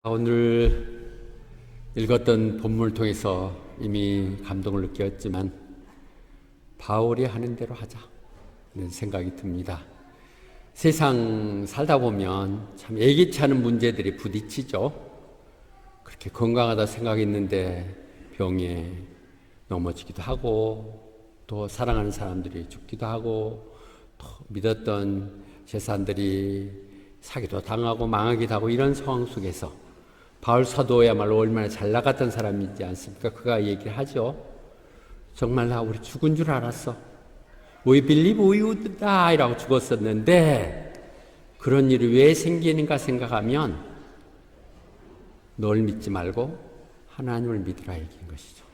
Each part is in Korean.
오늘 읽었던 본문을 통해서 이미 감동을 느꼈지만 바울이 하는 대로 하자는 생각이 듭니다. 세상 살다 보면 참 예기치 않은 문제들이 부딪히죠. 그렇게 건강하다 생각했는데 병에 넘어지기도 하고, 또 사랑하는 사람들이 죽기도 하고, 또 믿었던 재산들이 사기도 당하고 망하기도 하고, 이런 상황 속에서 바울 사도야말로 얼마나 잘 나갔던 사람이지 않습니까? 그가 얘기를 하죠. 정말 나 우리 죽은 줄 알았어. We believe we would die 라고 죽었었는데 그런 일이 왜 생기는가 생각하면 널 믿지 말고 하나님을 믿으라 얘기한 것이죠.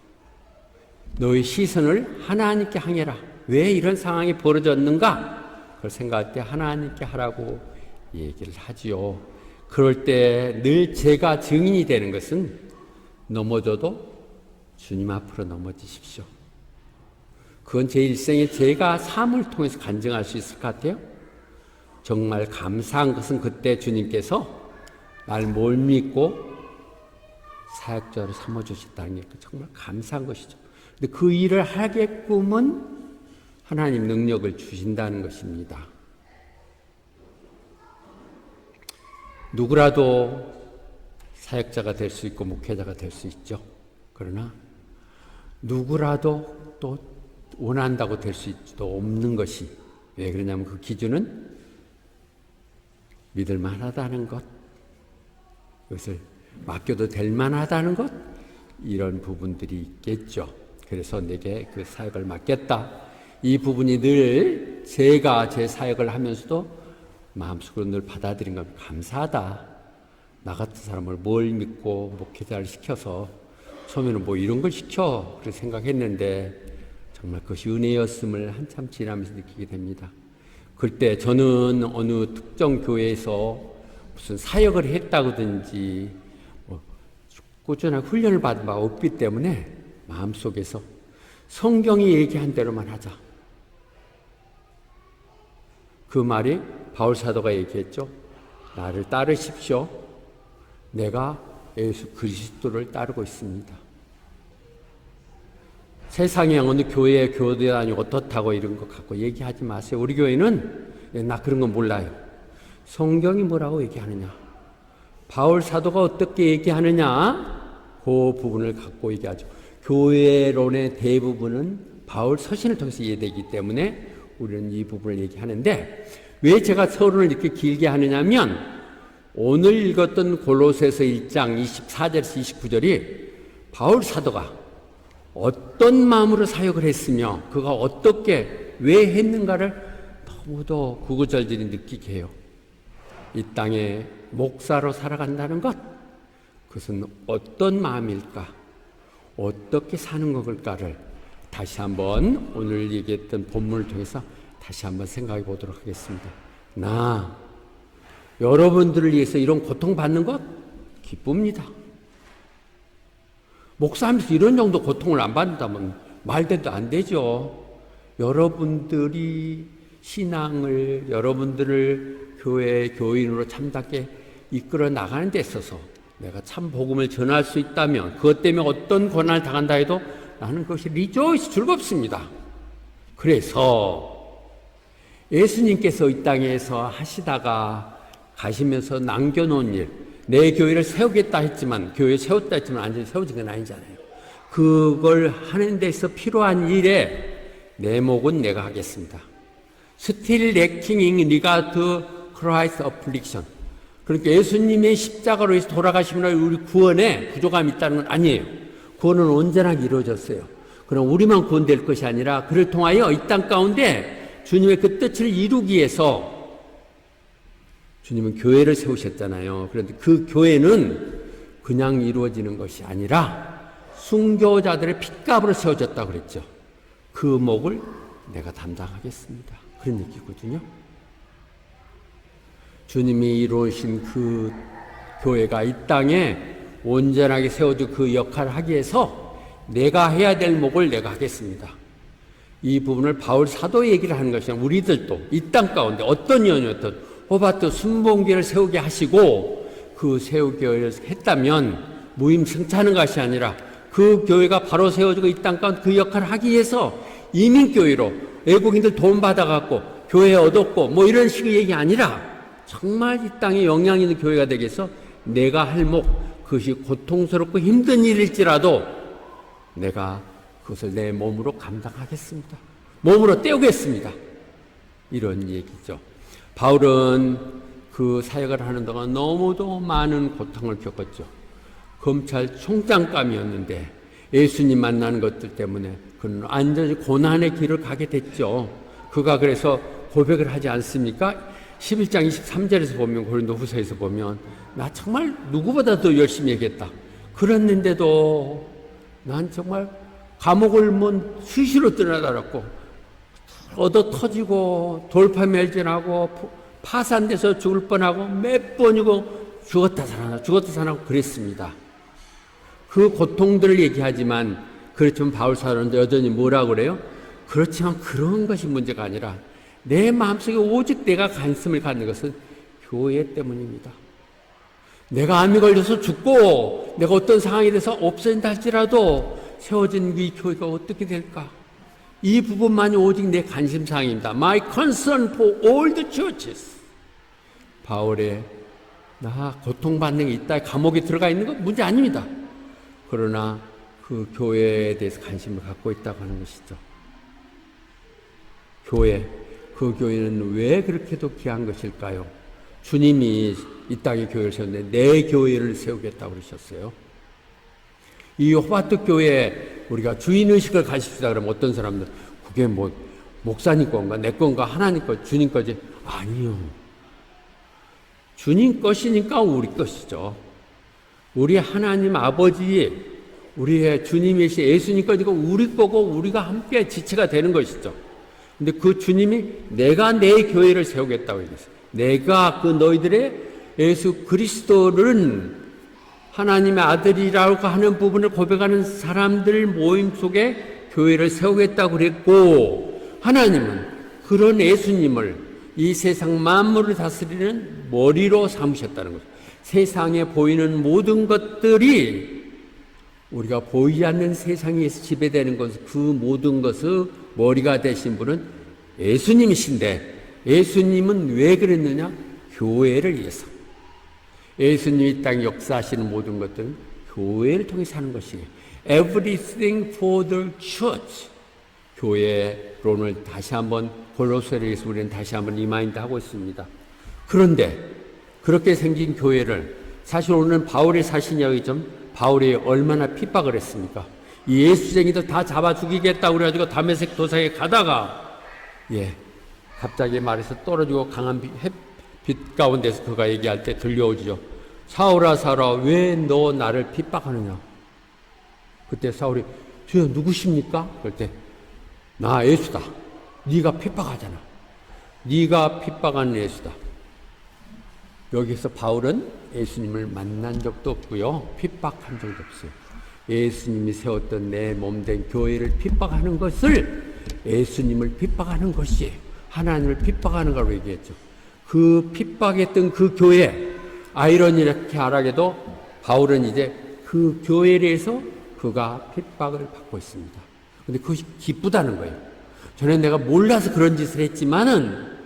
너의 시선을 하나님께 향해라. 왜 이런 상황이 벌어졌는가? 그걸 생각할 때 하나님께 하라고 얘기를 하지요. 그럴 때 늘 제가 증인이 되는 것은 넘어져도 주님 앞으로 넘어지십시오. 그건 제 일생에 제가 삶을 통해서 간증할 수 있을 것 같아요. 정말 감사한 것은 그때 주님께서 날 뭘 믿고 사역자로 삼아주셨다는 게 정말 감사한 것이죠. 근데 그 일을 하게끔은 하나님 능력을 주신다는 것입니다. 누구라도 사역자가 될 수 있고 목회자가 될 수 있죠. 그러나 누구라도 또 원한다고 될 수도 없는 것이, 왜 그러냐면 그 기준은 믿을 만하다는 것, 그것을 맡겨도 될 만하다는 것, 이런 부분들이 있겠죠. 그래서 내게 그 사역을 맡겼다. 이 부분이 늘 제가 제 사역을 하면서도 마음속으로 늘 받아들인 건 감사하다. 나 같은 사람을 뭘 믿고 목회자를 시켜서 처음에는 뭐 이런 걸 시켜 그렇게 생각했는데 정말 그것이 은혜였음을 한참 지나면서 느끼게 됩니다. 그때 저는 어느 특정 교회에서 무슨 사역을 했다든지 꾸준하게 훈련을 받은 바가 없기 때문에 마음속에서 성경이 얘기한 대로만 하자. 그 말이 바울 사도가 얘기했죠. 나를 따르십시오. 내가 예수 그리스도를 따르고 있습니다. 세상에 어느 교회에 교대단이 어떻다고 이런 거 갖고 얘기하지 마세요. 우리 교회는 나 그런 건 몰라요. 성경이 뭐라고 얘기하느냐, 바울 사도가 어떻게 얘기하느냐, 그 부분을 갖고 얘기하죠. 교회론의 대부분은 바울 서신을 통해서 이해되기 때문에 우리는 이 부분을 얘기하는데, 왜 제가 서론을 이렇게 길게 하느냐면 오늘 읽었던 골로새서 1장 24절에서 29절이 바울 사도가 어떤 마음으로 사역을 했으며 그가 어떻게 왜 했는가를 너무도 구구절절히 느끼게 해요. 이 땅에 목사로 살아간다는 것, 그것은 어떤 마음일까, 어떻게 사는 것일까를 다시 한번 오늘 얘기했던 본문을 통해서 다시 한번 생각해 보도록 하겠습니다. 나 여러분들을 위해서 이런 고통받는 것 기쁩니다. 목사하면서 이런 정도 고통을 안 받는다면 말대도 안 되죠. 여러분들이 신앙을, 여러분들을 교회 교인으로 참답게 이끌어 나가는 데 있어서 내가 참 복음을 전할 수 있다면, 그것 때문에 어떤 고난을 당한다 해도 나는 그것이 리조이스, 즐겁습니다. 그래서 예수님께서 이 땅에서 하시다가 가시면서 남겨놓은 일, 내 교회를 세우겠다 했지만, 교회 세웠다 했지만 완전히 세워진 건 아니잖아요. 그걸 하는 데서 필요한 일에 내 목은 내가 하겠습니다. Still lacking in regard to Christ's affliction. 그러니까 예수님의 십자가로 해서 돌아가심으로 우리 구원에 부족함이 있다는 건 아니에요. 구원은 언제나 이루어졌어요. 그럼 우리만 구원될 것이 아니라 그를 통하여 이 땅 가운데 주님의 그 뜻을 이루기 위해서 주님은 교회를 세우셨잖아요. 그런데 그 교회는 그냥 이루어지는 것이 아니라 순교자들의 핏값으로 세워졌다고 그랬죠. 그 몫을 내가 담당하겠습니다. 그런 얘기거든요. 주님이 이루신 그 교회가 이 땅에 온전하게 세워진 그 역할을 하기 위해서 내가 해야 될 몫을 내가 하겠습니다. 이 부분을 바울 사도 얘기를 하는 것이냐, 우리들도 이 땅 가운데 어떤 연유였든 호바트 순봉기를 세우게 하시고 그 세우교회를 했다면 무임승차하는 것이 아니라 그 교회가 바로 세워지고 이 땅 가운데 그 역할을 하기 위해서 이민교회로 외국인들 돈 받아갖고 교회 얻었고 뭐 이런 식의 얘기 아니라 정말 이 땅에 영향 있는 교회가 되기 위해서 내가 할 목, 그것이 고통스럽고 힘든 일일지라도 내가 그것을 내 몸으로 감당하겠습니다. 몸으로 때우겠습니다. 이런 얘기죠. 바울은 그 사역을 하는 동안 너무도 많은 고통을 겪었죠. 검찰총장감이었는데 예수님 만나는 것들 때문에 그는 완전히 고난의 길을 가게 됐죠. 그가 그래서 고백을 하지 않습니까? 11장 23절에서 보면, 고린도후서에서 보면 나 정말 누구보다 더 열심히 하겠다. 그랬는데도 난 정말 감옥을 수시로 떠나달았고 얻어 터지고 돌파멸진하고 파산돼서 죽을 뻔하고 몇 번이고 죽었다 살아나고 그랬습니다. 그 고통들을 얘기하지만 그렇지만 바울 사도는 여전히 뭐라고 그래요? 그렇지만 그런 것이 문제가 아니라 내 마음속에 오직 내가 관심을 갖는 것은 교회 때문입니다. 내가 암이 걸려서 죽고 내가 어떤 상황이 돼서 없어진다 할지라도 세워진 이 교회가 어떻게 될까? 이 부분만이 오직 내 관심사항입니다. My concern for all the churches. 바울의 나 고통받는 게 있다, 감옥에 들어가 있는 건 문제 아닙니다. 그러나 그 교회에 대해서 관심을 갖고 있다고 하는 것이죠. 그 교회는 왜 그렇게도 귀한 것일까요? 주님이 이 땅에 교회를 세웠는데 내 교회를 세우겠다고 그러셨어요. 이 호바트 교회에 우리가 주인의식을 가십시다 그러면 어떤 사람들 그게 뭐 목사님 건가 내 건가 하나님 것 주님 거지? 아니요. 주님 것이니까 우리 것이죠. 우리 하나님 아버지 우리의 주님이신 예수님 것이고 우리 거고 우리가 함께 지체가 되는 것이죠. 근데 그 주님이 내가 내 교회를 세우겠다고 얘기했어요. 내가 그 너희들의 예수 그리스도는 하나님의 아들이라고 하는 부분을 고백하는 사람들 모임 속에 교회를 세우겠다고 그랬고, 하나님은 그런 예수님을 이 세상 만물을 다스리는 머리로 삼으셨다는 거죠. 세상에 보이는 모든 것들이 우리가 보이지 않는 세상에서 지배되는 것, 그 모든 것의 머리가 되신 분은 예수님이신데, 예수님은 왜 그랬느냐? 교회를 위해서. 예수님이 이 땅에 역사하시는 모든 것들은 교회를 통해서 하는 것이에요. Everything for the church. 교회로 오늘 다시 한번 골로새를 위해서 우리는 다시 한번 리마인드 하고 있습니다. 그런데 그렇게 생긴 교회를 사실 오늘은 바울의 사신이야기 좀 바울이 얼마나 핍박을 했습니까? 이 예수쟁이들 다 잡아 죽이겠다고 그래가지고 다메섹 도상에 가다가 갑자기 말에서 떨어지고 강한 빛 가운데서 그가 얘기할 때 들려오죠. 사울아 사울아 왜 너 나를 핍박하느냐? 그때 사울이 주여 누구십니까? 그럴 때 나 예수다. 네가 핍박하잖아. 네가 핍박한 예수다. 여기서 바울은 예수님을 만난 적도 없고요. 핍박한 적도 없어요. 예수님이 세웠던 내 몸된 교회를 핍박하는 것을 예수님을 핍박하는 것이 하나님을 핍박하는 거라고 얘기했죠. 그 핍박했던 그 교회, 아이러니하게 말하게도 바울은 이제 그 교회에 대해서 그가 핍박을 받고 있습니다. 근데 그것이 기쁘다는 거예요. 전에 내가 몰라서 그런 짓을 했지만은,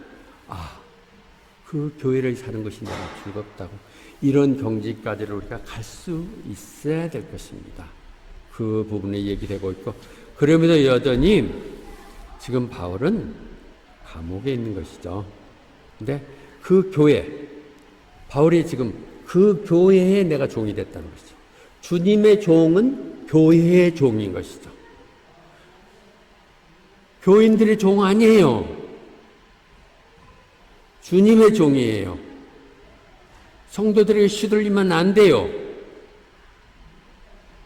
그 교회를 사는 것이 내가 즐겁다고. 이런 경지까지를 우리가 갈 수 있어야 될 것입니다. 그 부분에 얘기되고 있고, 그럼에도 여전히 지금 바울은 감옥에 있는 것이죠. 근데 그 교회, 바울이 지금 그 교회에 내가 종이 됐다는 것이죠. 주님의 종은 교회의 종인 것이죠. 교인들의 종 아니에요. 주님의 종이에요. 성도들에게 시들리면 안 돼요.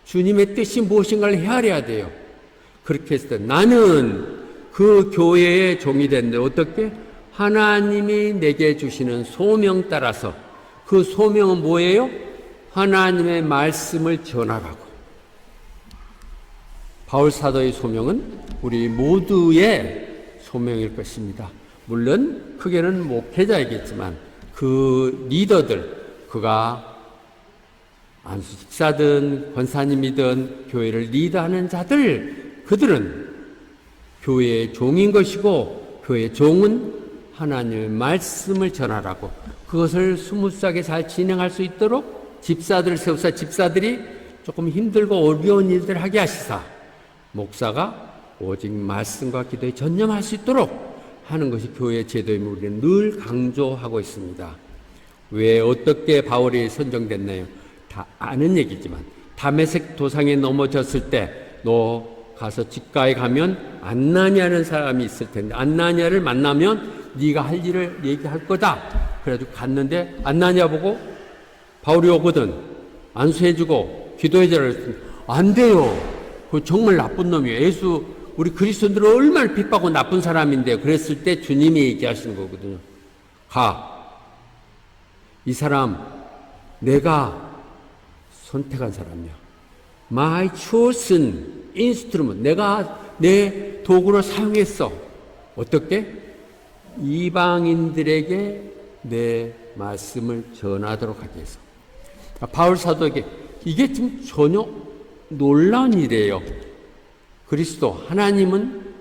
주님의 뜻이 무엇인가를 헤아려야 돼요. 그렇게 했을 때 나는 그 교회의 종이 됐는데 어떻게? 하나님이 내게 주시는 소명 따라서. 그 소명은 뭐예요? 하나님의 말씀을 전하라고. 바울 사도의 소명은 우리 모두의 소명일 것입니다. 물론 크게는 목회자이겠지만 그 리더들, 그가 안수 집사든 권사님이든 교회를 리드하는 자들, 그들은 교회의 종인 것이고 교회의 종은 하나님의 말씀을 전하라고, 그것을 스무스하게 잘 진행할 수 있도록 집사들을 세우사 집사들이 조금 힘들고 어려운 일들을 하게 하시사 목사가 오직 말씀과 기도에 전념할 수 있도록 하는 것이 교회의 제도임을 우리는 늘 강조하고 있습니다. 왜 어떻게 바울이 선정됐나요? 다 아는 얘기지만 다메섹 도상에 넘어졌을 때 너 가서 집가에 가면 안나니아라는 사람이 있을 텐데 안나니아를 만나면 네가 할 일을 얘기할 거다. 그래가지고 갔는데 안나니아 보고 바울이 오거든 안수해주고 기도해주라 그랬더니 안 돼요. 그 정말 나쁜 놈이에요. 예수 우리 그리스도인들은 얼마나 핍박하고 나쁜 사람인데요. 그랬을 때 주님이 얘기하시는 거거든요. 가. 이 사람 내가 선택한 사람이야. My chosen instrument. 내가 내 도구로 사용했어. 어떻게? 이방인들에게 내 말씀을 전하도록 하기 위해서. 바울 사도에게 이게 지금 전혀 놀라운 일이에요. 그리스도 하나님은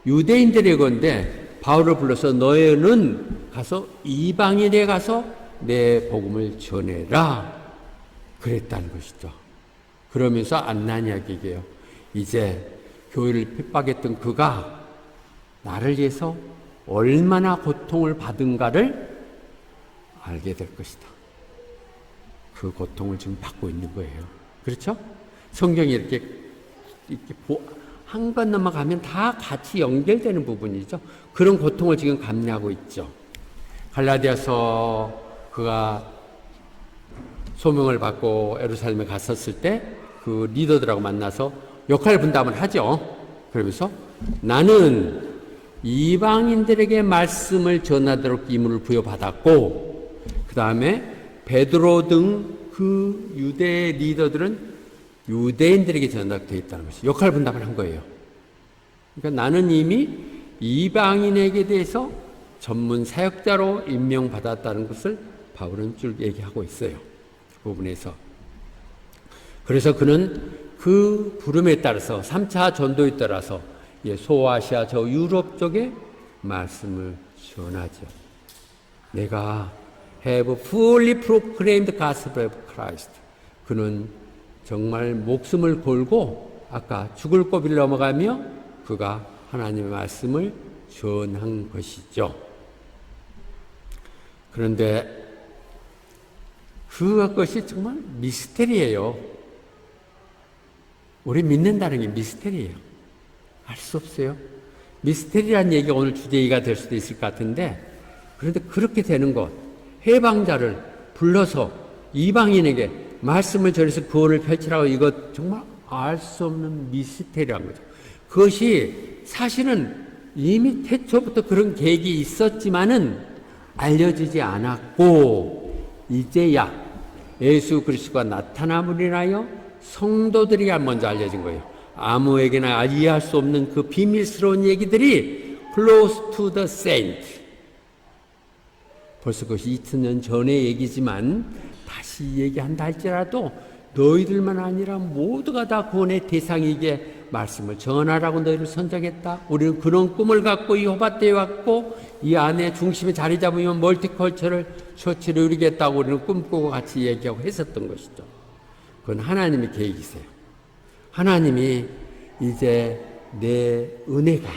유대인들의 건데 바울을 불러서 너희는 가서 이방인에 가서 내 복음을 전해라 그랬다는 것이죠. 그러면서 안나니아에게 얘기해요. 이제 교회를 핍박했던 그가 나를 위해서 얼마나 고통을 받은가를 알게 될 것이다. 그 고통을 지금 받고 있는 거예요. 그렇죠? 성경이 이렇게 한 번 넘어가면 다 같이 연결되는 부분이죠. 그런 고통을 지금 감내하고 있죠. 갈라디아서 그가 소명을 받고 예루살렘에 갔었을 때 그 리더들하고 만나서 역할 분담을 하죠. 그러면서 나는 이방인들에게 말씀을 전하도록 임무를 부여받았고 그 다음에 베드로 등 그 유대 리더들은 유대인들에게 전달되어 있다는 것이 역할 분담을 한 거예요. 그러니까 나는 이미 이방인에게 대해서 전문 사역자로 임명받았다는 것을 바울은 쭉 얘기하고 있어요. 그 부분에서. 그래서 그는 그 부름에 따라서 3차 전도에 따라서 소아시아 저 유럽 쪽에 말씀을 전하죠. 내가 have fully proclaimed the gospel of Christ. 그는 정말 목숨을 걸고 아까 죽을 고비를 넘어가며 그가 하나님의 말씀을 전한 것이죠. 그런데 그것이 정말 미스테리예요. 우리 믿는다는 게 미스테리예요. 알 수 없어요. 미스테리란 얘기가 오늘 주제가 될 수도 있을 것 같은데 그런데 그렇게 되는 것 해방자를 불러서 이방인에게 말씀을 전해서 구원을 펼치라고 이것 정말 알 수 없는 미스테리한 거죠. 그것이 사실은 이미 태초부터 그런 계획이 있었지만은 알려지지 않았고 이제야 예수 그리스도가 나타남으로 인하여 성도들에게 먼저 알려진 거예요. 아무에게나 이해할 수 없는 그 비밀스러운 얘기들이 close to the saint. 벌써 그것이 2000년 전의 얘기지만 다시 얘기한다 할지라도 너희들만 아니라 모두가 다 구원의 대상에게 말씀을 전하라고 너희를 선정했다. 우리는 그런 꿈을 갖고 이 호바때에 왔고 이 안에 중심에 자리 잡으면 멀티컬처럴 처치를 이루겠다고 우리는 꿈꾸고 같이 얘기하고 했었던 것이죠. 그건 하나님의 계획이세요. 하나님이 이제 내 은혜가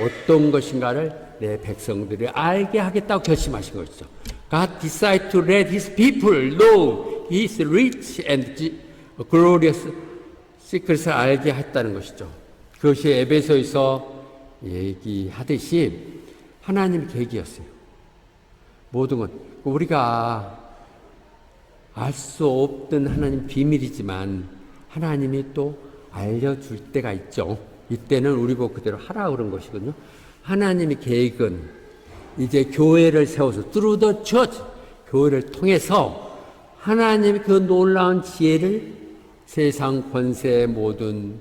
어떤 것인가를 내 백성들이 알게 하겠다고 결심하신 것이죠. God decided to let His people know His rich and glorious secrets을 알게 했다는 것이죠. 그것이 에베소에서 얘기하듯이 하나님의 계획이었어요. 모든 건 우리가 알 수 없던 하나님 비밀이지만 하나님이 또 알려줄 때가 있죠. 이때는 우리 보고 그대로 하라 그런 것이거든요. 하나님의 계획은 이제 교회를 세워서 through the church, 교회를 통해서 하나님의 그 놀라운 지혜를 세상 권세의 모든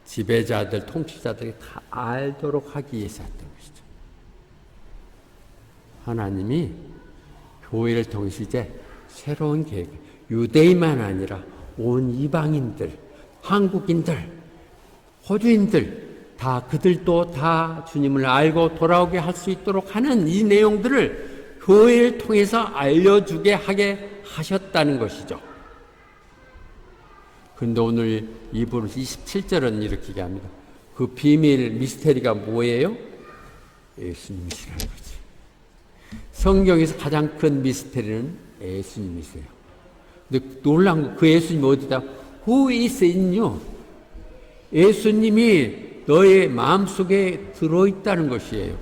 지배자들, 통치자들이 다 알도록 하기 위해서 했던 것이죠. 하나님이 교회를 통해서 이제 새로운 계획, 유대인만 아니라 온 이방인들, 한국인들, 호주인들 다 그들도 다 주님을 알고 돌아오게 할 수 있도록 하는 이 내용들을 교회를 통해서 알려주게 하게 하셨다는 것이죠. 그런데 오늘 이분 27절은 이렇게 얘기합니다. 그 비밀 미스테리가 뭐예요? 예수님이시라는 거지. 성경에서 가장 큰 미스테리는 예수님이세요. 근데 놀라운 거, 그 예수님이 어디다? Who is in you? 예수님이 너의 마음속에 들어있다는 것이에요.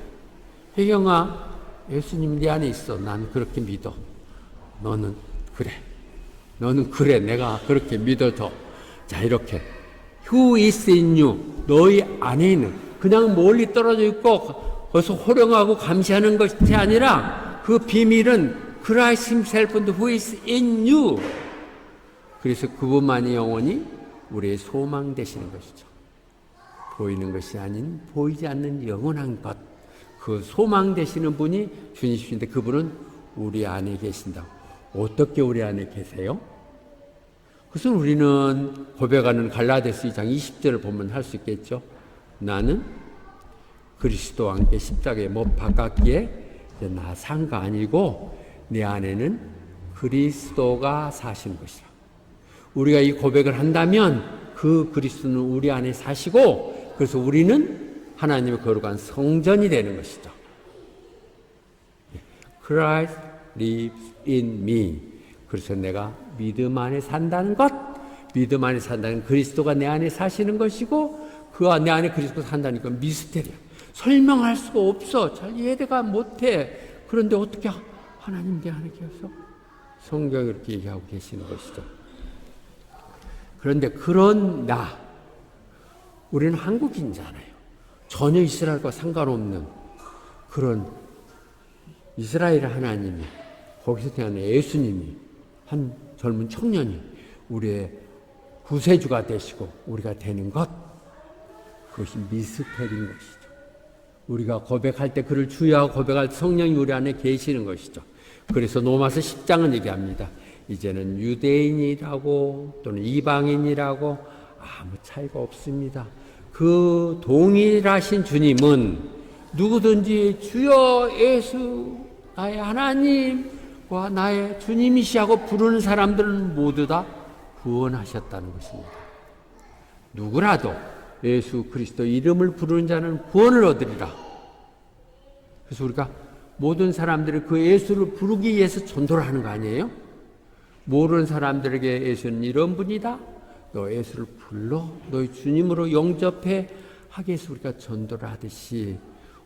혜경아, 예수님 네 안에 있어. 난 그렇게 믿어. 너는 그래. 너는 그래. 내가 그렇게 믿어줘. 자, 이렇게 Who is in you? 너희 안에 있는, 그냥 멀리 떨어져 있고 거기서 호령하고 감시하는 것이 아니라 그 비밀은 Christ himself who is in you. 그래서 그분만이 영원히 우리의 소망 되시는 것이죠. 보이는 것이 아닌 보이지 않는 영원한 것, 그 소망 되시는 분이 주님이신데 그분은 우리 안에 계신다. 어떻게 우리 안에 계세요? 그것은 우리는 고백하는 갈라디아서 2장 20절을 보면 할 수 있겠죠. 나는 그리스도와 함께 십자가에 못 박았기에 나 산 거 아니고 내 안에는 그리스도가 사시는 것이라. 우리가 이 고백을 한다면 그 그리스도는 우리 안에 사시고, 그래서 우리는 하나님의 거룩한 성전이 되는 것이죠. Christ lives in me. 그래서 내가 믿음 안에 산다는 것, 믿음 안에 산다는 그리스도가 내 안에 사시는 것이고, 그 내 안에 그리스도가 산다니까 미스테리야. 설명할 수가 없어. 잘 이해가 못해. 그런데 어떻게 하나님 내 안에 계셔서 성경이 이렇게 얘기하고 계시는 것이죠. 그런데 그런 우리는 한국인이잖아요. 전혀 이스라엘과 상관없는 그런 이스라엘 하나님이, 거기서 태어난 예수님이, 한 젊은 청년이 우리의 구세주가 되시고 우리가 되는 것, 그것이 미스터리인 것이죠. 우리가 고백할 때 그를 주여하고 고백할 때 성령이 우리 안에 계시는 것이죠. 그래서 로마서 10장은 얘기합니다. 이제는 유대인이라고 또는 이방인이라고 아무 차이가 없습니다. 그 동일하신 주님은 누구든지 주여 예수 나의 하나님과 나의 주님이시하고 부르는 사람들은 모두 다 구원하셨다는 것입니다. 누구라도 예수 그리스도 이름을 부르는 자는 구원을 얻으리라. 그래서 우리가 모든 사람들이 그 예수를 부르기 위해서 전도를 하는 거 아니에요? 모르는 사람들에게 예수는 이런 분이다. 너 예수를 불러 너희 주님으로 영접해 하기 위해서 우리가 전도를 하듯이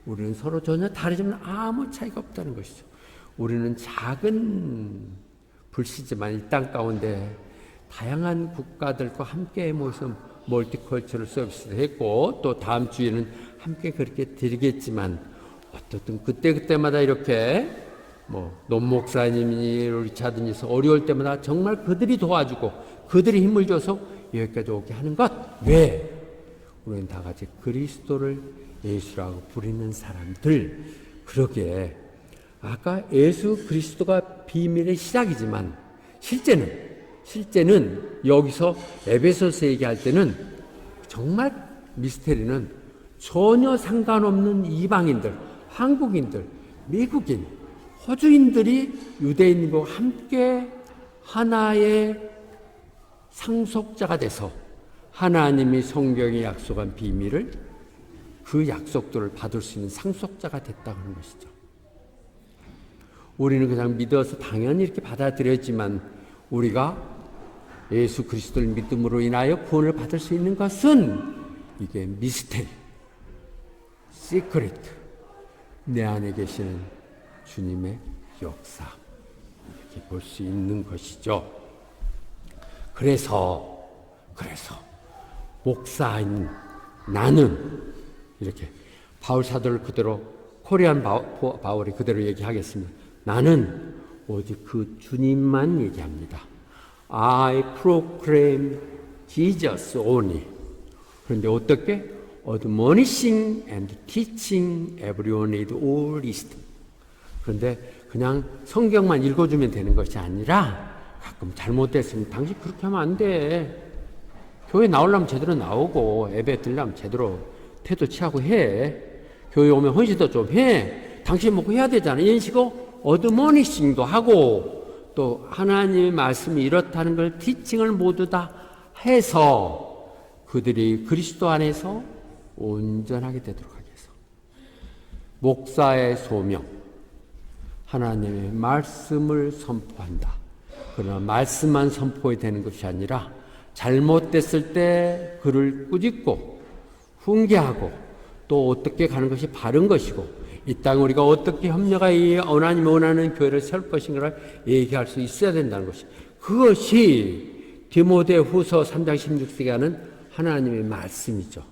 우리는 서로 전혀 다르지만 아무 차이가 없다는 것이죠. 우리는 작은 불씨지만 이 땅 가운데 다양한 국가들과 함께 모여서 멀티컬처럴 서비스를 했고, 또 다음 주에는 함께 그렇게 드리겠지만, 어떻든 그때마다 이렇게 논 목사님이 리차드니서 어려울 때마다 정말 그들이 도와주고 그들이 힘을 줘서 여기까지 오게 하는 것. 왜? 우리는 다 같이 그리스도를 예수라고 부르는 사람들. 그러기에 아까 예수 그리스도가 비밀의 시작이지만 실제는 여기서 에베소서 얘기할 때는 정말 미스테리는 전혀 상관없는 이방인들, 한국인들, 미국인, 호주인들이 유대인과 함께 하나의 상속자가 돼서 하나님이 성경에 약속한 비밀을, 그 약속들을 받을 수 있는 상속자가 됐다고 하는 것이죠. 우리는 그냥 믿어서 당연히 이렇게 받아들였지만, 우리가 예수 그리스도를 믿음으로 인하여 구원을 받을 수 있는 것은 이게 미스테리, 시크릿, 내 안에 계시는 주님의 역사, 이렇게 볼 수 있는 것이죠. 그래서 목사인 나는, 이렇게 바울 사도를 그대로, 코리안 바울이 그대로 얘기하겠습니다. 나는 오직 그 주님만 얘기합니다. I proclaim Jesus only. 그런데 어떻게? Admonishing and teaching everyone with all wisdom. 그런데 그냥 성경만 읽어주면 되는 것이 아니라 가끔 잘못됐으면 당신 그렇게 하면 안 돼. 교회 나오려면 제대로 나오고 예배 드리려면 제대로 태도 취하고 해. 교회 오면 헌신도 좀 해. 당신 먹고 해야 되잖아. 이런 식으로 어드모니싱도 하고 또 하나님의 말씀이 이렇다는 걸 티칭을 모두 다 해서 그들이 그리스도 안에서 온전하게 되도록 하기 위해서 목사의 소명, 하나님의 말씀을 선포한다. 그러나 말씀만 선포해야 되는 것이 아니라 잘못됐을 때 그를 꾸짖고 훈계하고 또 어떻게 가는 것이 바른 것이고 이 땅에 우리가 어떻게 협력하여 하나님이 원하는 교회를 세울 것인가를 얘기할 수 있어야 된다는 것이, 그것이 디모데후서 3장 16절에 하는 하나님의 말씀이죠.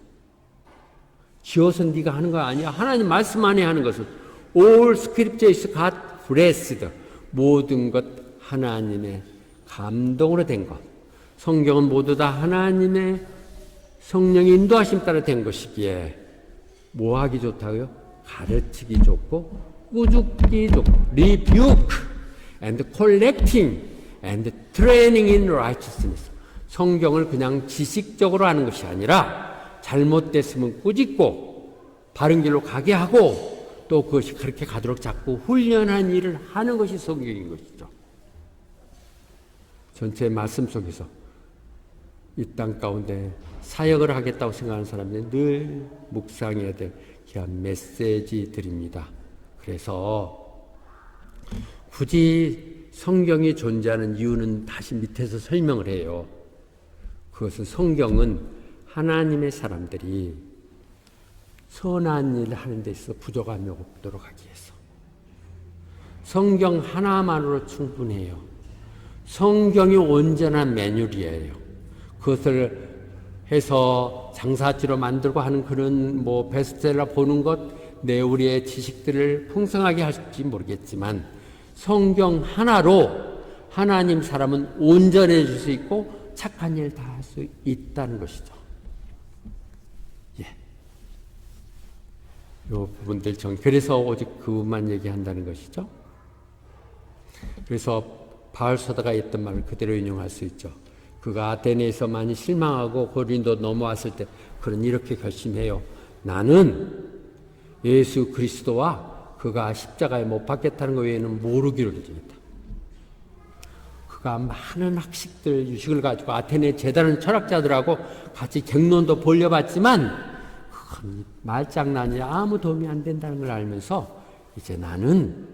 지어서 네가 하는 거 아니야. 하나님 말씀 안에 하는 것은 All Scripture is God blessed. 모든 것 하나님의 감동으로 된 것. 성경은 모두 다 하나님의 성령의 인도하심 따라 된 것이기에 뭐 하기 좋다고요? 가르치기 좋고 꾸짖기 좋고 rebuke and correcting and training in righteousness. 성경을 그냥 지식적으로 하는 것이 아니라 잘못됐으면 꾸짖고 바른 길로 가게 하고 또 그것이 그렇게 가도록 자꾸 훈련한 일을 하는 것이 성경인 것이죠. 전체 말씀 속에서 이 땅 가운데 사역을 하겠다고 생각하는 사람들이 늘 묵상해야 될 귀한 메시지들입니다. 그래서 굳이 성경이 존재하는 이유는 다시 밑에서 설명을 해요. 그것은 성경은 하나님의 사람들이 선한 일을 하는 데 있어서 부족함이 없도록 하기 위해서 성경 하나만으로 충분해요. 성경이 온전한 매뉴얼이에요. 그것을 해서 장사지로 만들고 하는 그런 뭐 베스트셀러 보는 것, 내 우리의 지식들을 풍성하게 할지 모르겠지만 성경 하나로 하나님 사람은 온전해질 수 있고 착한 일 다 할 수 있다는 것이죠. 예. 요 부분들 그래서 오직 그것만 얘기한다는 것이죠. 그래서 바울 사도가 했던 말을 그대로 인용할 수 있죠. 그가 아테네에서 많이 실망하고 고린도 넘어왔을 때 그는 이렇게 결심해요. 나는 예수 그리스도와 그가 십자가에 못 박혔다는 것 외에는 모르기로 결정했다. 그가 많은 학식들, 유식을 가지고 아테네 재단은 철학자들하고 같이 객론도 벌려봤지만 그건 말장난이야. 아무 도움이 안 된다는 걸 알면서 이제 나는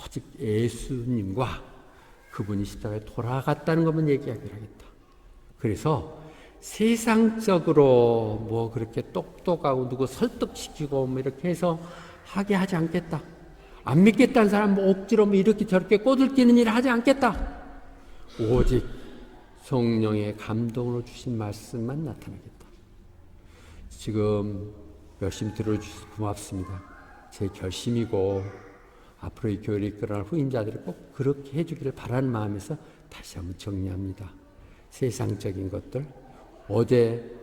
오직 예수님과 그분이 십자가에 돌아갔다는 것만 얘기하기로 하겠다. 그래서 세상적으로 뭐 그렇게 똑똑하고 누구 설득시키고 뭐 이렇게 해서 하게 하지 않겠다. 안 믿겠다는 사람 뭐 억지로 뭐 이렇게 저렇게 꼬들끼는 일을 하지 않겠다. 오직 성령의 감동으로 주신 말씀만 나타나겠다. 지금 열심히 들어주셔서 고맙습니다. 제 결심이고 앞으로 이 교회를 이끌어갈 후임자들이 꼭 그렇게 해주기를 바라는 마음에서 다시 한번 정리합니다. 세상적인 것들, 어제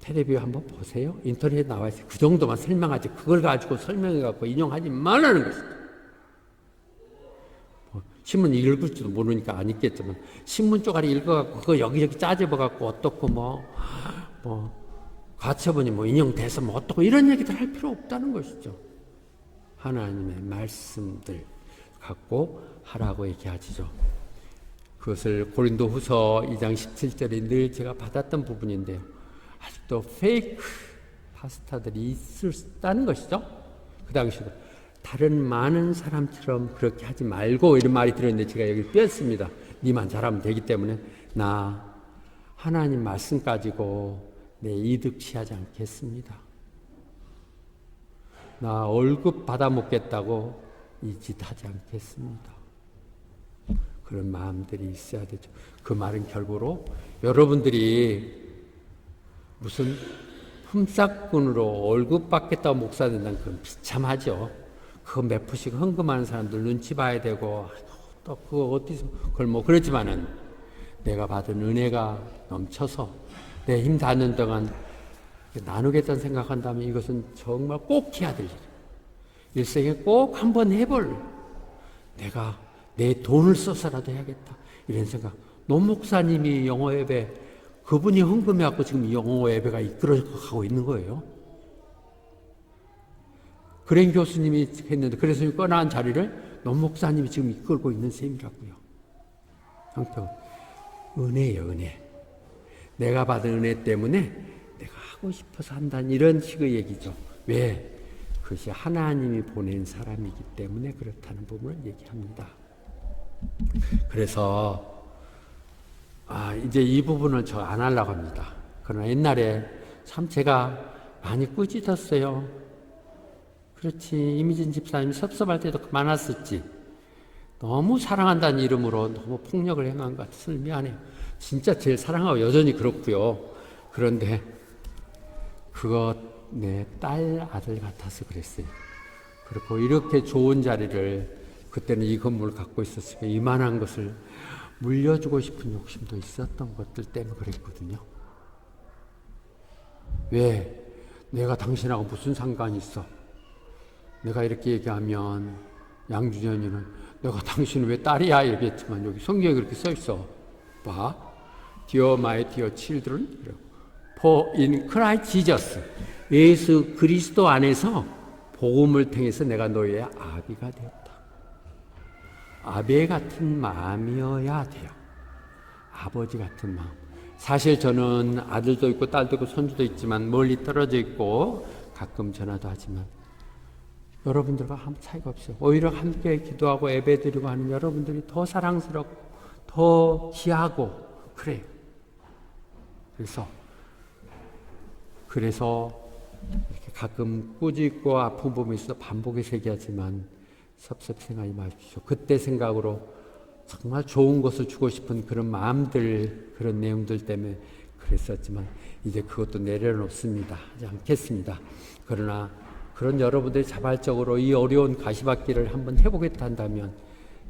텔레비전 한번 보세요. 인터넷에 나와 있어요. 그 정도만 설명하지 그걸 가지고 설명해갖고 인용하지 말라는 것입니다. 신문 읽을지도 모르니까 안 읽겠지만 신문 쪼가리 읽어갖고 그거 여기저기 짜집어갖고 어떻고 뭐 가처분이 뭐 인용돼서 뭐 어떻고 이런 얘기들 할 필요 없다는 것이죠. 하나님의 말씀들 갖고 하라고 얘기하지죠. 그것을 고린도후서 2장 17절에 늘 제가 받았던 부분인데요. 아직도 페이크 파스타들이 있었다는 것이죠. 그 당시도 다른 많은 사람처럼 그렇게 하지 말고 이런 말이 들었는데 제가 여기 뺐습니다. 니만 잘하면 되기 때문에 나 하나님 말씀 가지고 내 이득 취하지 않겠습니다. 나 월급 받아 먹겠다고 이 짓 하지 않겠습니다. 그런 마음들이 있어야 되죠. 그 말은 결국으로 여러분들이 무슨 품삯꾼으로 월급 받겠다고 목사 된다는 건 비참하죠. 그거 몇 푼씩 헌금하는 사람들 눈치 봐야 되고 또 그거 어디서 그걸 뭐 그렇지만은 내가 받은 은혜가 넘쳐서 내 힘 닿는 동안 나누겠다는 생각한다면 이것은 정말 꼭 해야 될 일. 일생에 꼭 한번 해볼. 내가 내 돈을 써서라도 해야겠다. 이런 생각. 노 목사님이 영어 예배, 그분이 헌금해갖고 지금 영어 예배가 이끌어가고 있는 거예요. 그랭 교수님이 했는데, 그래서 꺼나한 자리를 노 목사님이 지금 이끌고 있는 셈이라고요. 형평은 은혜예요, 은혜. 내가 받은 은혜 때문에 내가 하고 싶어서 한다는 이런 식의 얘기죠. 왜? 그것이 하나님이 보낸 사람이기 때문에 그렇다는 부분을 얘기합니다. 그래서 이제 이 부분은 저 안 하려고 합니다. 그러나 옛날에 참 제가 많이 꾸짖었어요. 그렇지, 이미진 집사님이 섭섭할 때도 많았었지. 너무 사랑한다는 이름으로 너무 폭력을 행한 것 같아서 미안해요. 진짜 제일 사랑하고 여전히 그렇고요. 그런데 그거 내 딸, 아들 같아서 그랬어요. 그리고 이렇게 좋은 자리를, 그때는 이 건물을 갖고 있었으면 이만한 것을 물려주고 싶은 욕심도 있었던 것들 때문에 그랬거든요. 왜? 내가 당신하고 무슨 상관이 있어? 내가 이렇게 얘기하면 양준현이는 내가 당신은 왜 딸이야 얘기했지만 여기 성경에 그렇게 써 있어. 봐. Dear my dear children, for in Christ Jesus, 예수 그리스도 안에서 복음을 통해서 내가 너희의 아비가 되었다. 아비 같은 마음이어야 돼요. 아버지 같은 마음. 사실 저는 아들도 있고 딸도 있고 손주도 있지만 멀리 떨어져 있고 가끔 전화도 하지만 여러분들과 아무 차이가 없어요. 오히려 함께 기도하고 예배드리고 하는 여러분들이 더 사랑스럽고 더 귀하고 그래요. 그래서 이렇게 가끔 꾸짖고 아픈 부분이 있어 반복해서 얘기하지만 섭섭히 생각하지 마십시오. 그때 생각으로 정말 좋은 것을 주고 싶은 그런 마음들, 그런 내용들 때문에 그랬었지만 이제 그것도 내려놓습니다. 하지 않겠습니다. 그러나 그런 여러분들이 자발적으로 이 어려운 가시밭길을 한번 해보겠다 한다면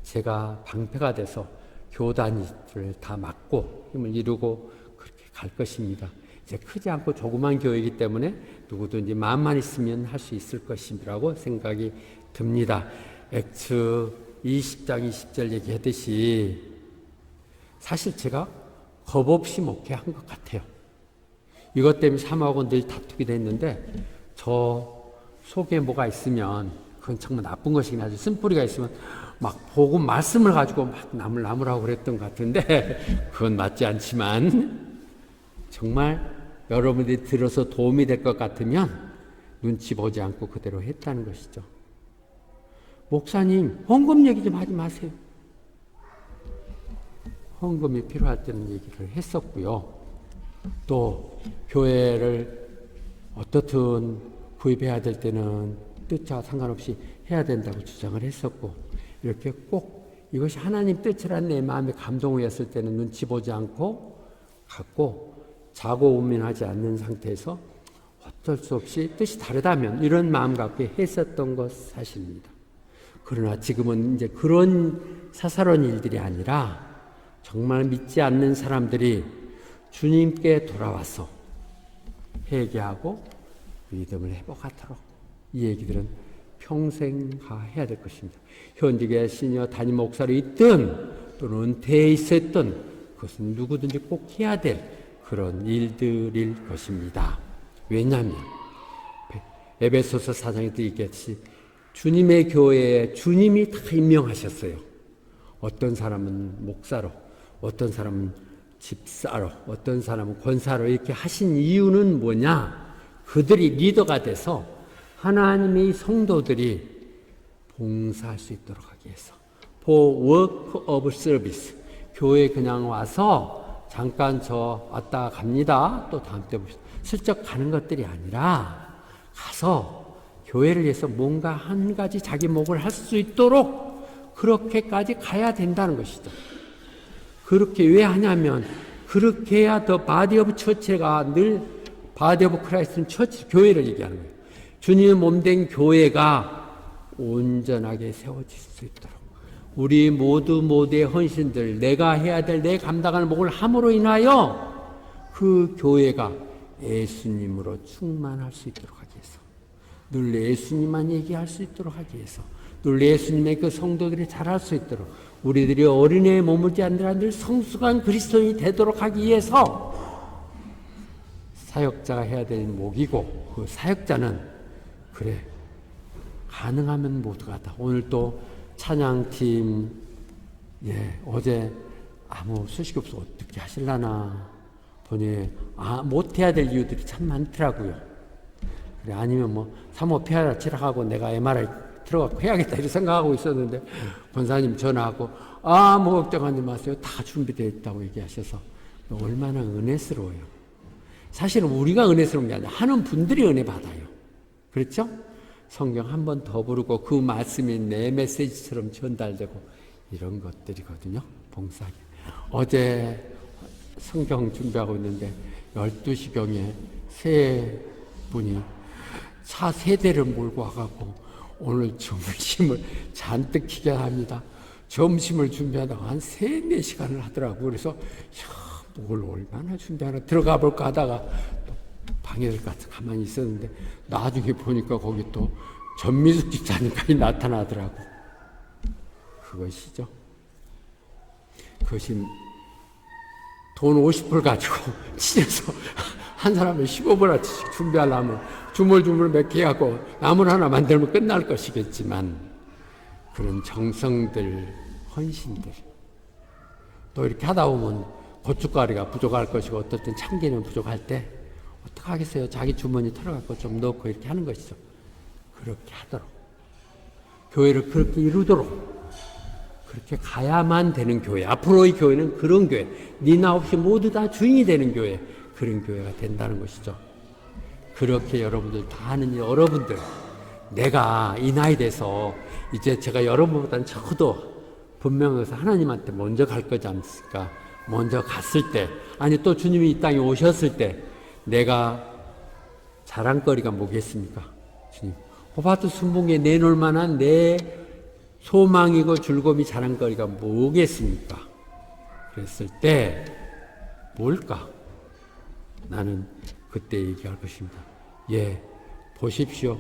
제가 방패가 돼서 교단들을 다 막고 힘을 이루고 그렇게 갈 것입니다. 이제 크지 않고 조그만 교회이기 때문에 누구든지 마음만 있으면 할 수 있을 것이라고 생각이 듭니다. 액츠 20장 20절 얘기했듯이 사실 제가 겁 없이 목회한 것 같아요. 이것 때문에 사모하고 늘 다투게 됐는데 저 속에 뭐가 있으면 그건 정말 나쁜 것이긴 하죠. 쓴뿌리가 있으면 막 복음 말씀을 가지고 막 나무라고 그랬던 것 같은데 그건 맞지 않지만 정말 여러분들이 들어서 도움이 될 것 같으면 눈치 보지 않고 그대로 했다는 것이죠. 목사님, 헌금 얘기 좀 하지 마세요. 헌금이 필요할 때는 얘기를 했었고요. 또 교회를 어떻든 구입해야 될 때는 뜻과 상관없이 해야 된다고 주장을 했었고 이렇게 꼭 이것이 하나님 뜻이라는 내 마음에 감동이었을 때는 눈치 보지 않고 갖고 자고 우민하지 않는 상태에서 어쩔 수 없이 뜻이 다르다면 이런 마음 갖고 했었던 것 사실입니다. 그러나 지금은 이제 그런 사사로운 일들이 아니라 정말 믿지 않는 사람들이 주님께 돌아와서 회개하고 믿음을 회복하도록 이 얘기들은 평생 해야 될 것입니다. 현직의 시니어 담임 목사로 있든 또는 은퇴해 있었든 그것은 누구든지 꼭 해야 될 그런 일들일 것입니다. 왜냐하면 에베소서 4장에도 얘기했듯이 주님의 교회에 주님이 다 임명하셨어요. 어떤 사람은 목사로, 어떤 사람은 집사로, 어떤 사람은 권사로 이렇게 하신 이유는 뭐냐? 그들이 리더가 돼서 하나님의 성도들이 봉사할 수 있도록 하기 위해서 For work of service, 교회에 그냥 와서 잠깐 저 왔다 갑니다. 또 다음 때 봅시다. 슬쩍 가는 것들이 아니라 가서 교회를 위해서 뭔가 한 가지 자기 몫을 할 수 있도록 그렇게까지 가야 된다는 것이죠. 그렇게 왜 하냐면 그렇게 해야 더 바디 오브 처치가 늘 바디 오브 크라이스트는 처치, 교회를 얘기하는 거예요. 주님의 몸된 교회가 온전하게 세워질 수 있도록 우리 모두의 헌신들, 내가 해야 될 내 감당할 몫을 함으로 인하여 그 교회가 예수님으로 충만할 수 있도록 하기 위해서 늘 예수님만 얘기할 수 있도록 하기 위해서 늘 예수님의 그 성도들이 잘할 수 있도록 우리들이 어린애에 머물지 않느라 늘 성숙한 그리스도인이 되도록 하기 위해서 사역자가 해야 될 목이고, 그 사역자는 그래 가능하면 모두가 다. 오늘 또 찬양팀 어제 아무 소식이 없어 어떻게 하실라나 보니 못해야 될 이유들이 참 많더라고요. 그래 아니면 뭐 사모 피하라 치라하고 내가 MRI 들어가고 해야겠다 이렇게 생각하고 있었는데 권사님 전화하고 뭐 걱정하지 마세요. 다 준비되어 있다고 얘기하셔서 얼마나 은혜스러워요. 사실은 우리가 은혜스러운 게 아니라 하는 분들이 은혜 받아요. 그렇죠? 성경 한 번 더 부르고 그 말씀이 내 메시지처럼 전달되고 이런 것들이거든요. 봉사하기. 어제 성경 준비하고 있는데 12시경에 세 분이 차 3대를 몰고 와가고 오늘 점심을 잔뜩 기게 합니다. 점심을 준비하다가 한 3-4시간을 하더라고요. 그래서 뭘 얼마나 준비하나 들어가 볼까 하다가 방해될 것 같아 가만히 있었는데 나중에 보니까 거기 또 전미숙 집사님까지 나타나더라고. 그것이죠. 그것이 돈 50불 가지고 찢어서 한 사람을 15불어치씩 준비하려면 주물주물 몇 개 하고 나물 하나 만들면 끝날 것이겠지만 그런 정성들, 헌신들 또 이렇게 하다 보면 고춧가루가 부족할 것이고 어떨 땐 참기름 부족할 때 어떡하겠어요. 자기 주머니 털어갖고 좀 넣고 이렇게 하는 것이죠. 그렇게 하도록 교회를 그렇게 이루도록 그렇게 가야만 되는 교회. 앞으로의 교회는 그런 교회. 니나 없이 모두 다 주인이 되는 교회. 그런 교회가 된다는 것이죠. 그렇게 여러분들 다 하는 여러분들 내가 이 나이 돼서 이제 제가 여러분보다는 적어도 분명해서 하나님한테 먼저 갈 거지 않습니까? 먼저 갔을 때 아니 또 주님이 이 땅에 오셨을 때 내가 자랑거리가 뭐겠습니까? 주님 호바트 순봉에 내놓을 만한 내 소망이고 즐거움이 자랑거리가 뭐겠습니까? 그랬을 때 뭘까? 나는 그때 얘기할 것입니다. 보십시오.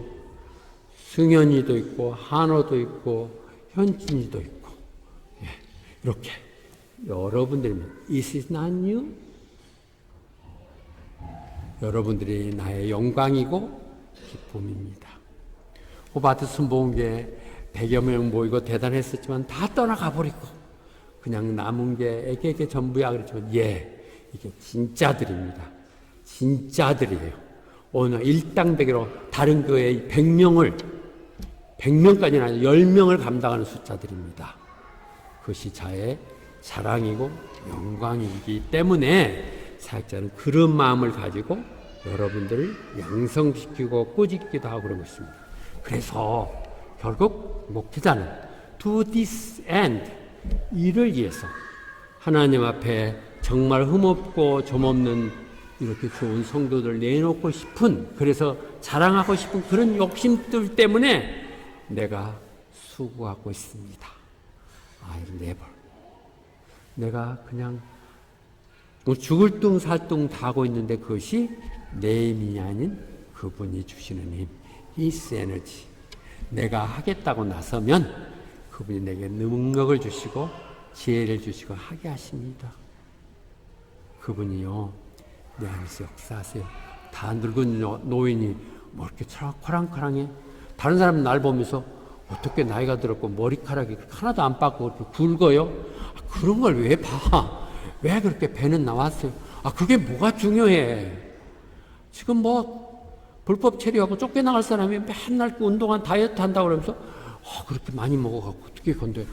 승현이도 있고 한호도 있고 현진이도 있고 이렇게 여러분들이 Is it not you? 여러분들이 나의 영광이고 기쁨입니다. 호바트 순복음교회 100여 명 모이고 대단했었지만 다 떠나가 버리고 그냥 남은 게 애게 전부야 그랬지만 이게 진짜들입니다. 진짜들이에요. 오늘 일당백으로 다른 교회의 100명까지는 아니라 10명을 감당하는 숫자들입니다. 그것이 자의 자랑이고 영광이기 때문에 사역자는 그런 마음을 가지고 여러분들을 양성시키고 꾸짖기도 하고 그런 것입니다. 그래서 결국 목회자는 to this end 이를 위해서 하나님 앞에 정말 흠없고 점없는 이렇게 좋은 성도들 내놓고 싶은 그래서 자랑하고 싶은 그런 욕심들 때문에 내가 수고하고 있습니다. I'll never. 내가 그냥 죽을 둥 살 둥 다 하고 있는데 그것이 내 힘이 아닌 그분이 주시는 힘, His energy. 내가 하겠다고 나서면 그분이 내게 능력을 주시고 지혜를 주시고 하게 하십니다. 그분이요 내 안에서 역사하세요. 다 늙은 노인이 뭐 이렇게 코랑코랑해. 다른 사람은 날 보면서 어떻게 나이가 들었고 머리카락이 하나도 안 빠고 이렇게 굵어요? 그런 걸 왜 봐? 왜 그렇게 배는 나왔어요? 그게 뭐가 중요해? 지금 뭐 불법 체류하고 쫓겨나갈 사람이 맨날 운동한 다이어트 한다고 그러면서 그렇게 많이 먹어갖고 어떻게 건드려?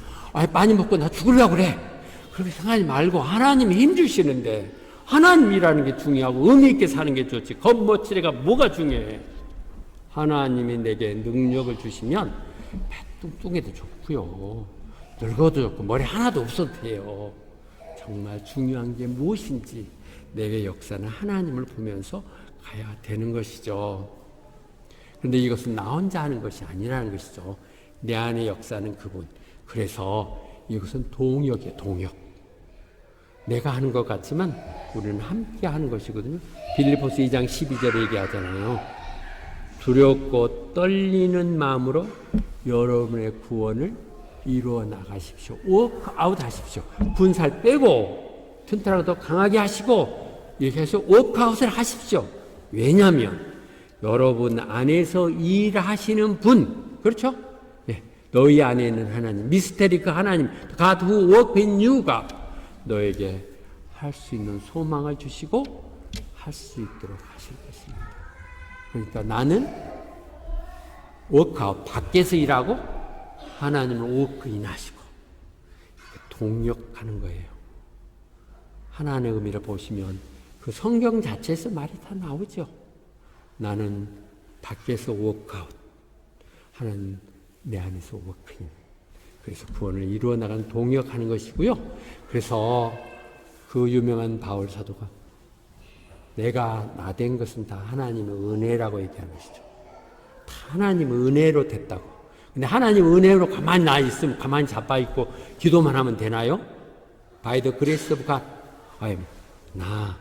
많이 먹고 나 죽으려고 그래. 그렇게 생각하지 말고 하나님이 힘 주시는데 하나님이라는 게 중요하고 의미 있게 사는 게 좋지. 겉멋지레가 뭐가 중요해? 하나님이 내게 능력을 주시면 배 뚱뚱해도 좋고요. 늙어도 좋고 머리 하나도 없어도 돼요. 정말 중요한 게 무엇인지 내게 역사는 하나님을 보면서 가야 되는 것이죠. 그런데 이것은 나 혼자 하는 것이 아니라는 것이죠. 내 안의 역사는 그분. 그래서 이것은 동역이에요. 동역. 내가 하는 것 같지만 우리는 함께 하는 것이거든요. 빌립보서 2장 12절에 얘기하잖아요. 두렵고 떨리는 마음으로 여러분의 구원을 이루어 나가십시오. 워크아웃 하십시오. 군살 빼고 튼튼하고 더 강하게 하시고 이렇게 해서 워크아웃을 하십시오. 왜냐하면 여러분 안에서 일하시는 분, 그렇죠? 네. 너희 안에 있는 하나님, 미스테리 그 하나님, God who work in you가 너에게 할 수 있는 소망을 주시고 할 수 있도록 하실 것입니다. 그러니까 나는 워크아웃, 밖에서 일하고 하나님은 워크인 하시고 동력하는 거예요. 하나님의 의미를 보시면 그 성경 자체에서 말이 다 나오죠. 나는 밖에서 워크아웃, 하나님 내 안에서 워크인. 그래서 구원을 이루어 나가는 동력하는 것이고요. 그래서 그 유명한 바울 사도가 내가 나 된 것은 다 하나님의 은혜라고 얘기하는 것이죠. 다 하나님의 은혜로 됐다고. 근데 하나님 은혜로 가만히 나 있으면 가만히 자빠있고 기도만 하면 되나요? By the grace of God. 나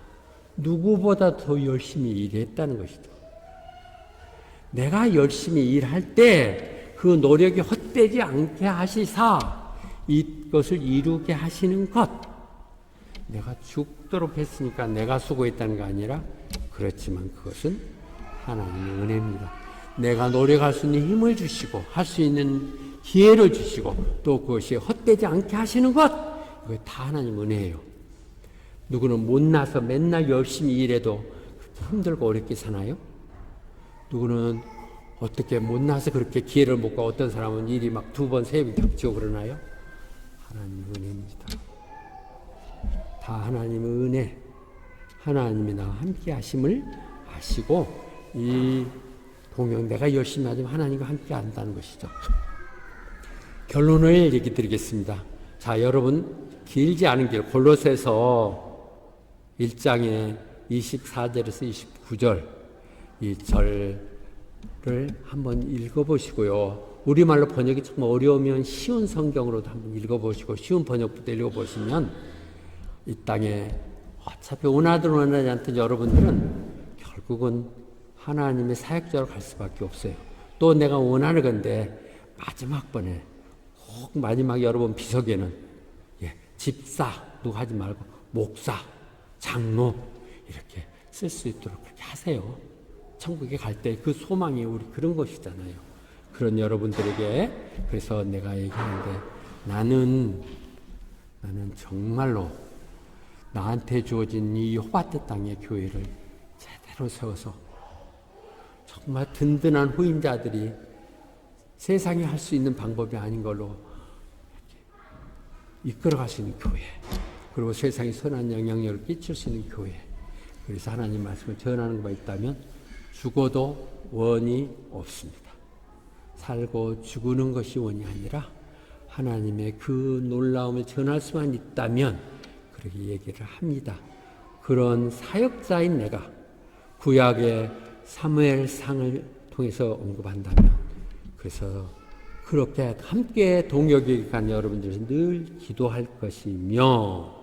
누구보다 더 열심히 일했다는 것이죠. 내가 열심히 일할 때 그 노력이 헛되지 않게 하시사 이것을 이루게 하시는 것. 내가 죽도록 했으니까 내가 수고했다는 게 아니라 그렇지만 그것은 하나님의 은혜입니다. 내가 노력할 수 있는 힘을 주시고 할 수 있는 기회를 주시고 또 그것이 헛되지 않게 하시는 것. 이거 다 하나님 은혜예요. 누구는 못나서 맨날 열심히 일해도 힘들고 어렵게 사나요? 누구는 어떻게 못나서 그렇게 기회를 못 가고 어떤 사람은 일이 막 2번, 3번 닥치고 그러나요? 하나님의 은혜입니다. 다 하나님의 은혜, 하나님이 나와 함께 하심을 아시고 이 동영 내가 열심히 하지만 하나님과 함께 한다는 것이죠. 결론을 얘기 드리겠습니다. 자, 여러분 길지 않은 길 골로새서 1장의 24절에서 29절 이 절을 한번 읽어보시고요. 우리말로 번역이 좀 어려우면 쉬운 성경으로도 한번 읽어보시고 쉬운 번역부터 읽어보시면 이 땅에 어차피 원하든 원하지 않든 여러분들은 결국은 하나님의 사역자로 갈 수밖에 없어요. 또 내가 원하는 건데 마지막 번에 꼭 마지막 여러분 비석에는 집사 누구 하지 말고 목사, 장로 이렇게 쓸 수 있도록 그렇게 하세요. 천국에 갈 때 그 소망이 우리 그런 것이잖아요. 그런 여러분들에게 그래서 내가 얘기하는데 나는 정말로 나한테 주어진 이 호바트 땅의 교회를 제대로 세워서 정말 든든한 후임자들이 세상에 할 수 있는 방법이 아닌 걸로 이끌어갈 수 있는 교회, 그리고 세상에 선한 영향력을 끼칠 수 있는 교회. 그래서 하나님 말씀을 전하는 것만 있다면 죽어도 원이 없습니다. 살고 죽는 것이 원이 아니라 하나님의 그 놀라움을 전할 수만 있다면 그렇게 얘기를 합니다. 그런 사역자인 내가 구약의 사무엘상을 통해서 언급한다면 그래서 그렇게 함께 동역에 간 여러분들은 늘 기도할 것이며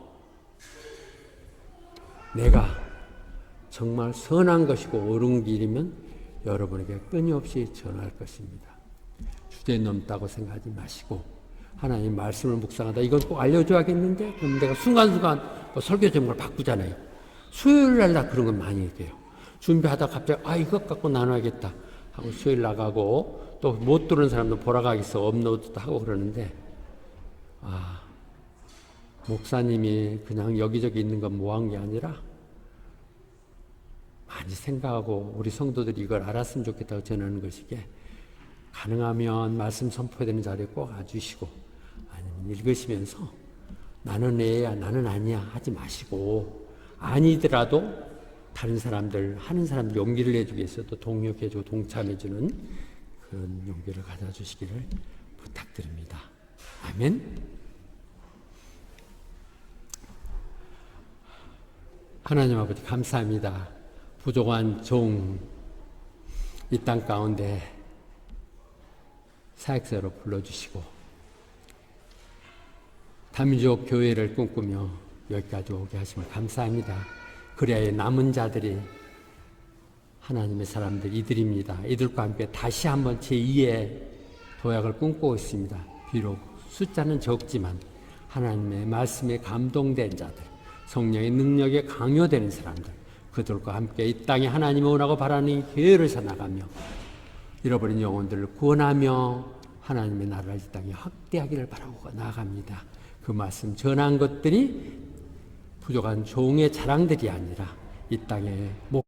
내가 정말 선한 것이고 옳은 길이면 여러분에게 끊임없이 전할 것입니다. 주제 넘다고 생각하지 마시고 하나님 말씀을 묵상하다 이건 꼭 알려줘야겠는데 그럼 내가 순간순간 설교 제목을 바꾸잖아요. 수요일날 나 그런 건 많이 얘기해요. 준비하다 갑자기 이것 갖고 나눠야겠다 하고 수요일 나가고 또 못 들은 사람도 보러 가겠어 업로드도 하고 그러는데 목사님이 그냥 여기저기 있는 건 모한 게 아니라 많이 생각하고 우리 성도들이 이걸 알았으면 좋겠다고 전하는 것이기에 가능하면 말씀 선포되는 자리에 꼭 와주시고 아니면 읽으시면서 나는 애야 나는 아니야 하지 마시고 아니더라도 다른 사람들 하는 사람들 용기를 내주기 위해서 또 동력해주고 동참해주는 그런 용기를 가져주시기를 부탁드립니다. 아멘. 하나님 아버지 감사합니다. 부족한 종 이 땅 가운데 사역자로 불러주시고 다민족 교회를 꿈꾸며 여기까지 오게 하심을 감사합니다. 그래야 남은 자들이 하나님의 사람들 이들입니다. 이들과 함께 다시 한번 제2의 도약을 꿈꾸고 있습니다. 비록 숫자는 적지만 하나님의 말씀에 감동된 자들, 성령의 능력에 강요되는 사람들, 그들과 함께 이 땅에 하나님의 원하고 바라는 교회를 살아가며 잃어버린 영혼들을 구원하며 하나님의 나라를 이 땅에 확대하기를 바라고 나아갑니다. 그 말씀 전한 것들이 부족한 종의 자랑들이 아니라 이 땅에